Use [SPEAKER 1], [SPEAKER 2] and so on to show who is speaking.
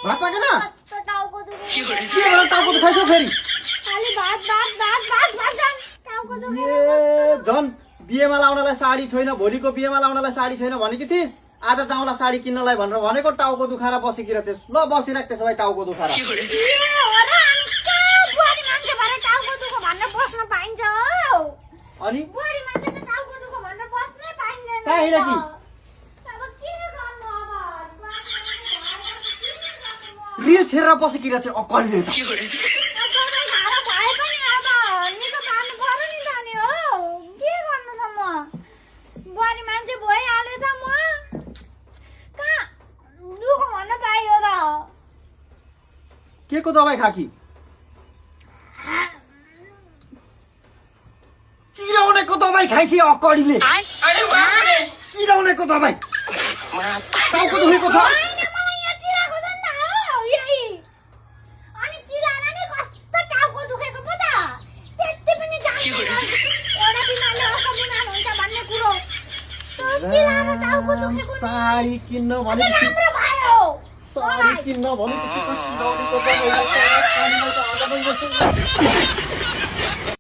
[SPEAKER 1] भात पाकेन
[SPEAKER 2] टाउको दुख्यो
[SPEAKER 1] के भएर टाउको दुखाइसौ फेरि
[SPEAKER 2] खाली भात जान टाउको दुख्यो
[SPEAKER 1] ए झन् बिहेमा लाउनलाई साडी छैन भोलिको बिहेमा लाउनलाई साडी छैन भनेकी थिइस् आज जाउँला साडी किन्नलाई भनेर भनेको टाउको दुखाएर बसेकी रहेछस् ल बसिराख त्यसो भए टाउको दुखाएर
[SPEAKER 2] ए हो र अनि बुहारी मान्छे भएर टाउको दुख्यो भनेर बस्न पाइन्छ हौ
[SPEAKER 1] अनि
[SPEAKER 2] बुहारी मान्छे त टाउको दुख्यो भनेर बस्नै पाइँदैन
[SPEAKER 1] कहाँ हिँड कि
[SPEAKER 2] अब के गर्नु अब
[SPEAKER 1] रिल छेरेर बसेकी रहेछ अकलले त
[SPEAKER 2] बुहारी मान्छे भइहाले त म कहाँ दुःख भन्न पाइयो र
[SPEAKER 1] के को दबाई खाकी चिराउनेको दबाई खाइछि अकडीले चिराउनेको दबाई टाउको दुखेको छ
[SPEAKER 2] हैन मलाई यहाँ चिराको छ नि त हो यही अनि चिराएर नि कस्तो टाउको दुखेको पो त त्यति पनि जान्दैन एउटा बिमारले अर्को बिमार हुन्छ भन्ने कुरो त्यो चिराएर टाउको दुखेको नि
[SPEAKER 1] साडी किन्न
[SPEAKER 2] अनि
[SPEAKER 1] भनेपछि
[SPEAKER 2] राम्रो भयो
[SPEAKER 1] साडी किन्न भनेपछि चिराउनेको दबाई